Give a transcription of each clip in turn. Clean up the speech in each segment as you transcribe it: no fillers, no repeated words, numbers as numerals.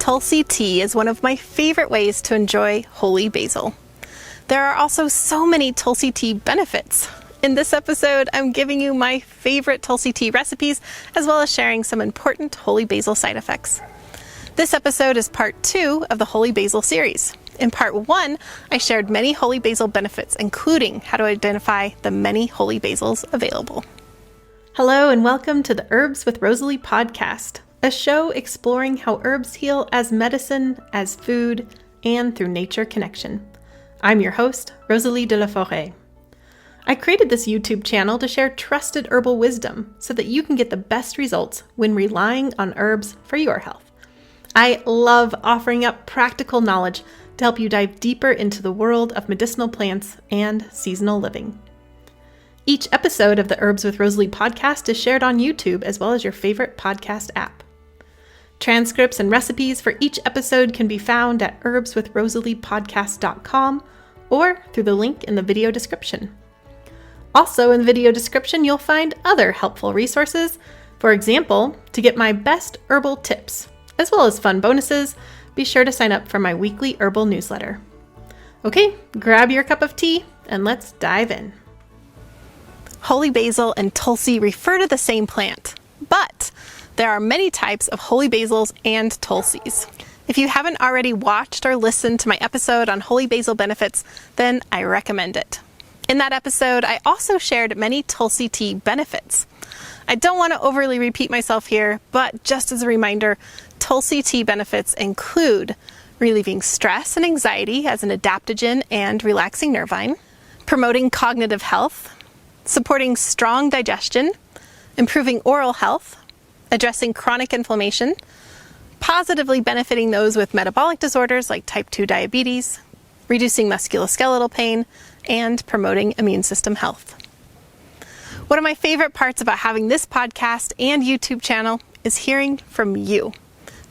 Tulsi tea is one of my favorite ways to enjoy holy basil. There are also so many Tulsi tea benefits. In this episode, I'm giving you my favorite Tulsi tea recipes, as well as sharing some important holy basil side effects. This episode is part 2 of the holy basil series. In part 1, I shared many holy basil benefits, including how to identify the many holy basils available. Hello and welcome to the Herbs with Rosalee podcast, a show exploring how herbs heal as medicine, as food, and through nature connection. I'm your host, Rosalee de la Forêt. I created this YouTube channel to share trusted herbal wisdom so that you can get the best results when relying on herbs for your health. I love offering up practical knowledge to help you dive deeper into the world of medicinal plants and seasonal living. Each episode of the Herbs with Rosalee podcast is shared on YouTube as well as your favorite podcast app. Transcripts and recipes for each episode can be found at herbswithrosaleepodcast.com or through the link in the video description. Also in the video description, you'll find other helpful resources. For example, to get my best herbal tips, as well as fun bonuses, be sure to sign up for my weekly herbal newsletter. Okay, grab your cup of tea and let's dive in. Holy basil and Tulsi refer to the same plant, but there are many types of holy basils and Tulsis. If you haven't already watched or listened to my episode on holy basil benefits, then I recommend it. In that episode, I also shared many Tulsi tea benefits. I don't want to overly repeat myself here, but just as a reminder, Tulsi tea benefits include relieving stress and anxiety as an adaptogen and relaxing nervine, promoting cognitive health, supporting strong digestion, improving oral health, addressing chronic inflammation, positively benefiting those with metabolic disorders like type 2 diabetes, reducing musculoskeletal pain, and promoting immune system health. One of my favorite parts about having this podcast and YouTube channel is hearing from you.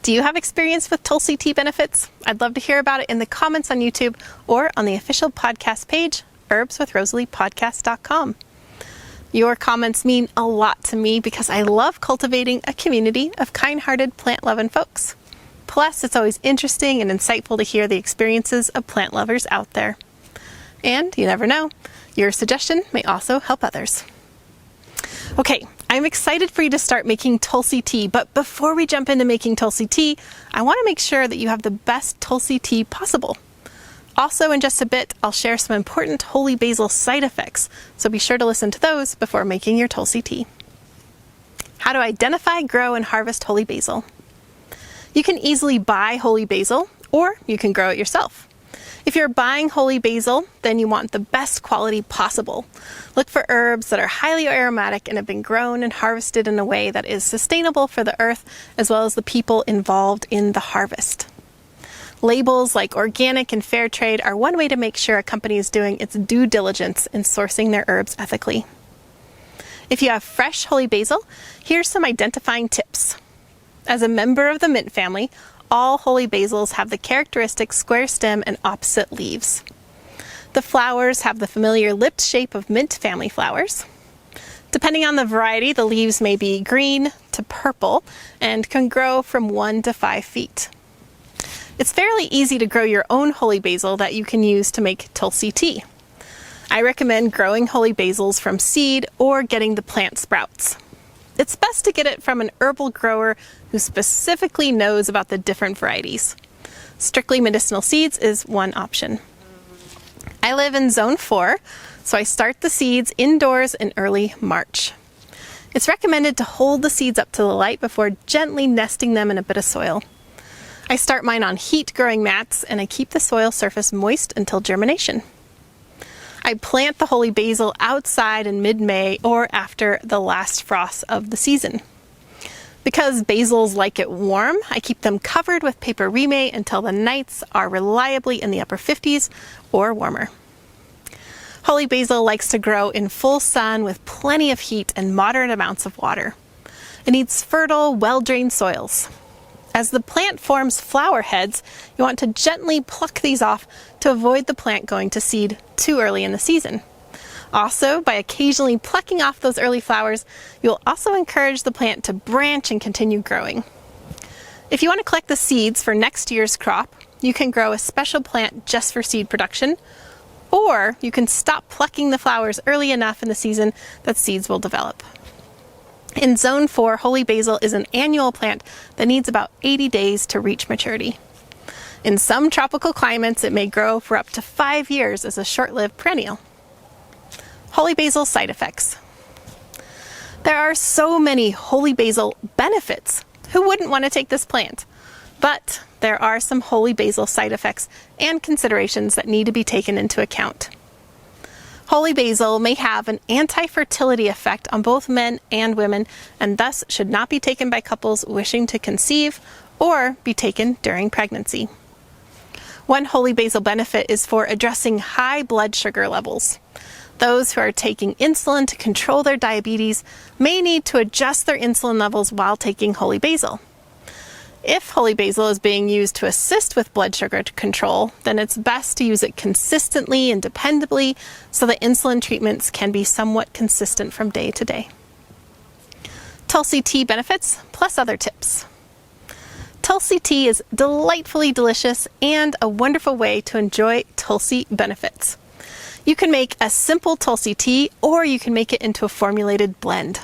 Do you have experience with Tulsi tea benefits? I'd love to hear about it in the comments on YouTube or on the official podcast page, herbswithrosaleepodcast.com. Your comments mean a lot to me because I love cultivating a community of kind-hearted plant-loving folks. Plus, it's always interesting and insightful to hear the experiences of plant lovers out there. And you never know, your suggestion may also help others. Okay, I'm excited for you to start making Tulsi tea, but before we jump into making Tulsi tea, I want to make sure that you have the best Tulsi tea possible. Also, in just a bit, I'll share some important holy basil side effects, so be sure to listen to those before making your Tulsi tea. How to identify, grow, and harvest holy basil. You can easily buy holy basil, or you can grow it yourself. If you're buying holy basil, then you want the best quality possible. Look for herbs that are highly aromatic and have been grown and harvested in a way that is sustainable for the earth, as well as the people involved in the harvest. Labels like organic and fair trade are one way to make sure a company is doing its due diligence in sourcing their herbs ethically. If you have fresh holy basil, here's some identifying tips. As a member of the mint family, all holy basils have the characteristic square stem and opposite leaves. The flowers have the familiar lipped shape of mint family flowers. Depending on the variety, the leaves may be green to purple and can grow from 1 to 5 feet. It's fairly easy to grow your own holy basil that you can use to make Tulsi tea. I recommend growing holy basils from seed or getting the plant sprouts. It's best to get it from an herbal grower who specifically knows about the different varieties. Strictly medicinal seeds is one option. I live in Zone 4, so I start the seeds indoors in early March. It's recommended to hold the seeds up to the light before gently nesting them in a bit of soil. I start mine on heat-growing mats, and I keep the soil surface moist until germination. I plant the holy basil outside in mid-May or after the last frost of the season. Because basils like it warm, I keep them covered with paper reime until the nights are reliably in the upper 50s or warmer. Holy basil likes to grow in full sun with plenty of heat and moderate amounts of water. It needs fertile, well-drained soils. As the plant forms flower heads, you want to gently pluck these off to avoid the plant going to seed too early in the season. Also, by occasionally plucking off those early flowers, you'll also encourage the plant to branch and continue growing. If you want to collect the seeds for next year's crop, you can grow a special plant just for seed production, or you can stop plucking the flowers early enough in the season that seeds will develop. In Zone 4, holy basil is an annual plant that needs about 80 days to reach maturity. In some tropical climates, it may grow for up to 5 years as a short-lived perennial. Holy basil side effects. There are so many holy basil benefits. Who wouldn't want to take this plant? But there are some holy basil side effects and considerations that need to be taken into account. Holy basil may have an anti-fertility effect on both men and women, and thus should not be taken by couples wishing to conceive or be taken during pregnancy. One holy basil benefit is for addressing high blood sugar levels. Those who are taking insulin to control their diabetes may need to adjust their insulin levels while taking holy basil. If holy basil is being used to assist with blood sugar control, then it's best to use it consistently and dependably so that insulin treatments can be somewhat consistent from day to day. Tulsi tea benefits plus other tips. Tulsi tea is delightfully delicious and a wonderful way to enjoy Tulsi benefits. You can make a simple Tulsi tea, or you can make it into a formulated blend.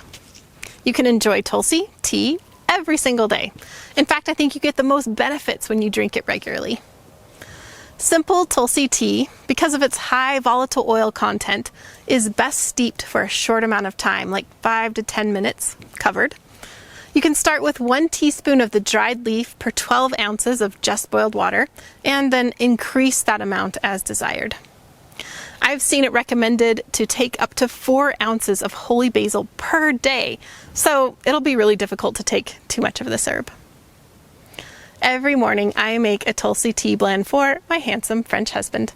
You can enjoy Tulsi tea every single day. In fact, I think you get the most benefits when you drink it regularly. Simple Tulsi tea, because of its high volatile oil content, is best steeped for a short amount of time, like 5 to 10 minutes covered. You can start with 1 teaspoon of the dried leaf per 12 ounces of just boiled water, and then increase that amount as desired. I've seen it recommended to take up to 4 ounces of holy basil per day, so it'll be really difficult to take too much of this herb. Every morning I make a Tulsi tea blend for my handsome French husband.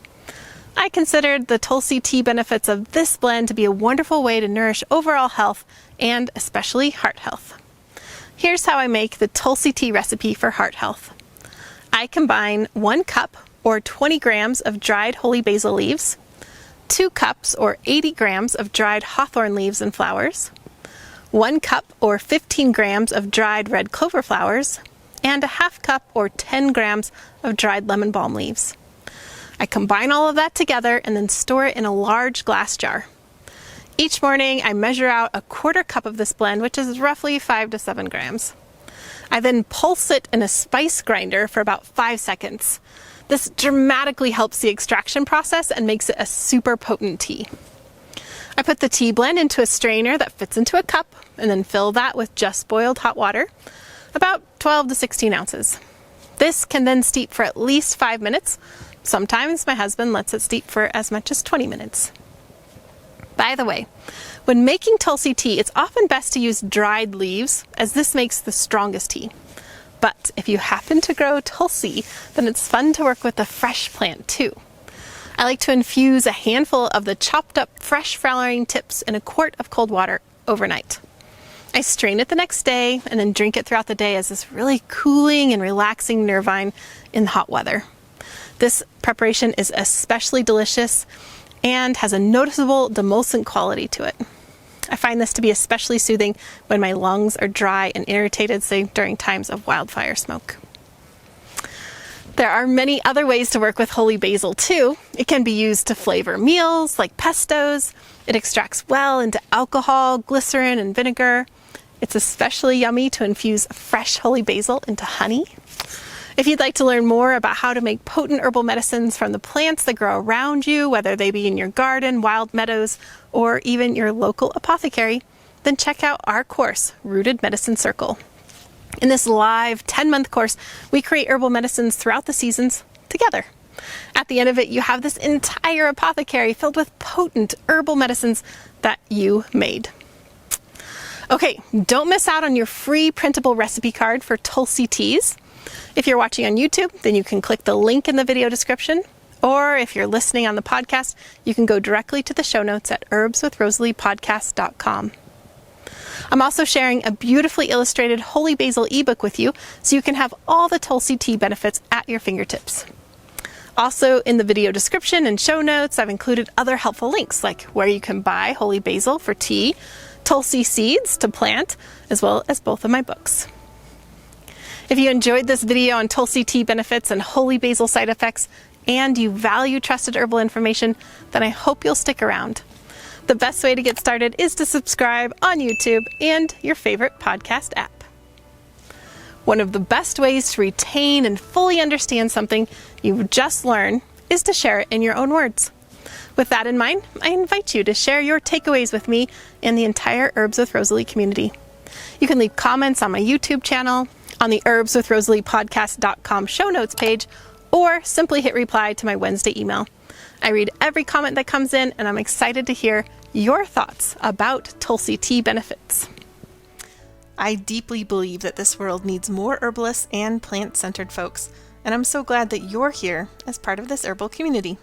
I considered the Tulsi tea benefits of this blend to be a wonderful way to nourish overall health and especially heart health. Here's how I make the Tulsi tea recipe for heart health. I combine 1 cup or 20 grams of dried holy basil leaves, 2 cups or 80 grams of dried hawthorn leaves and flowers, 1 cup or 15 grams of dried red clover flowers, and a half cup or 10 grams of dried lemon balm leaves. I combine all of that together and then store it in a large glass jar. Each morning I measure out a 1/4 cup of this blend, which is roughly 5 to 7 grams. I then pulse it in a spice grinder for about 5 seconds. This dramatically helps the extraction process and makes it a super potent tea. I put the tea blend into a strainer that fits into a cup and then fill that with just boiled hot water, about 12 to 16 ounces. This can then steep for at least 5 minutes. Sometimes my husband lets it steep for as much as 20 minutes. By the way, when making Tulsi tea, it's often best to use dried leaves, as this makes the strongest tea. But if you happen to grow Tulsi, then it's fun to work with the fresh plant too. I like to infuse a handful of the chopped up fresh flowering tips in a quart of cold water overnight. I strain it the next day and then drink it throughout the day as this really cooling and relaxing nervine in hot weather. This preparation is especially delicious and has a noticeable demulcent quality to it. I find this to be especially soothing when my lungs are dry and irritated, say during times of wildfire smoke. There are many other ways to work with holy basil too. It can be used to flavor meals like pestos. It extracts well into alcohol, glycerin, and vinegar. It's especially yummy to infuse fresh holy basil into honey. If you'd like to learn more about how to make potent herbal medicines from the plants that grow around you, whether they be in your garden, wild meadows, or even your local apothecary, then check out our course, Rooted Medicine Circle. In this live 10-month course, we create herbal medicines throughout the seasons together. At the end of it, you have this entire apothecary filled with potent herbal medicines that you made. Okay, don't miss out on your free printable recipe card for Tulsi teas. If you're watching on YouTube, then you can click the link in the video description. Or if you're listening on the podcast, you can go directly to the show notes at herbswithrosaleepodcast.com. I'm also sharing a beautifully illustrated holy basil ebook with you, so you can have all the Tulsi tea benefits at your fingertips. Also, in the video description and show notes, I've included other helpful links, like where you can buy holy basil for tea, Tulsi seeds to plant, as well as both of my books. If you enjoyed this video on Tulsi tea benefits and holy basil side effects, and you value trusted herbal information, then I hope you'll stick around. The best way to get started is to subscribe on YouTube and your favorite podcast app. One of the best ways to retain and fully understand something you've just learned is to share it in your own words. With that in mind, I invite you to share your takeaways with me and the entire Herbs with Rosalee community. You can leave comments on my YouTube channel, on the herbswithrosaleepodcast.com show notes page, or simply hit reply to my Wednesday email. I read every comment that comes in, and I'm excited to hear your thoughts about Tulsi tea benefits. I deeply believe that this world needs more herbalists and plant-centered folks, and I'm so glad that you're here as part of this herbal community.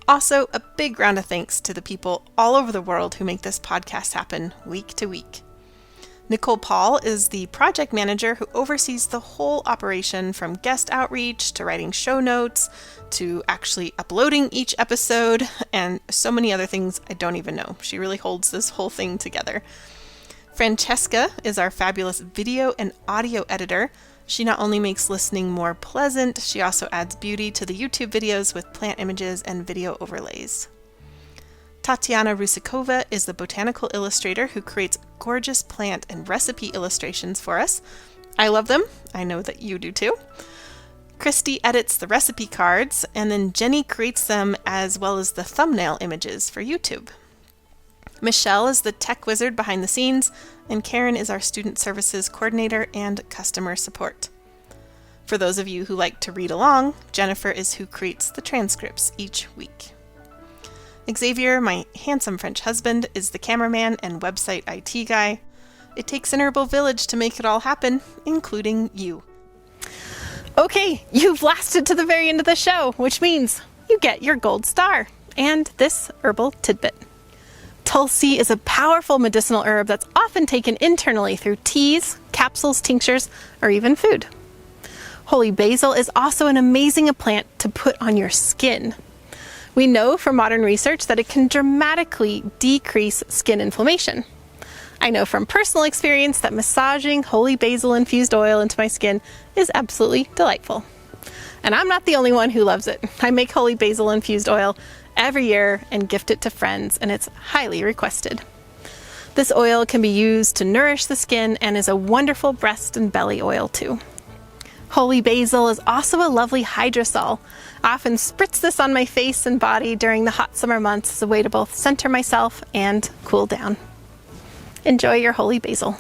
Also, a big round of thanks to the people all over the world who make this podcast happen week to week. Nicole Paul is the project manager who oversees the whole operation, from guest outreach to writing show notes to actually uploading each episode and so many other things I don't even know. She really holds this whole thing together. Francesca is our fabulous video and audio editor. She not only makes listening more pleasant, she also adds beauty to the YouTube videos with plant images and video overlays. Tatiana Rusakova is the botanical illustrator who creates gorgeous plant and recipe illustrations for us. I love them. I know that you do too. Christy edits the recipe cards, and then Jenny creates them as well as the thumbnail images for YouTube. Michelle is the tech wizard behind the scenes, and Karen is our student services coordinator and customer support. For those of you who like to read along, Jennifer is who creates the transcripts each week. Xavier, my handsome French husband, is the cameraman and website IT guy. It takes an herbal village to make it all happen, including you. Okay, you've lasted to the very end of the show, which means you get your gold star and this herbal tidbit. Tulsi is a powerful medicinal herb that's often taken internally through teas, capsules, tinctures, or even food. Holy basil is also an amazing plant to put on your skin. We know from modern research that it can dramatically decrease skin inflammation. I know from personal experience that massaging holy basil infused oil into my skin is absolutely delightful. And I'm not the only one who loves it. I make holy basil infused oil every year and gift it to friends, and it's highly requested. This oil can be used to nourish the skin and is a wonderful breast and belly oil too. Holy basil is also a lovely hydrosol. I often spritz this on my face and body during the hot summer months as a way to both center myself and cool down. Enjoy your holy basil.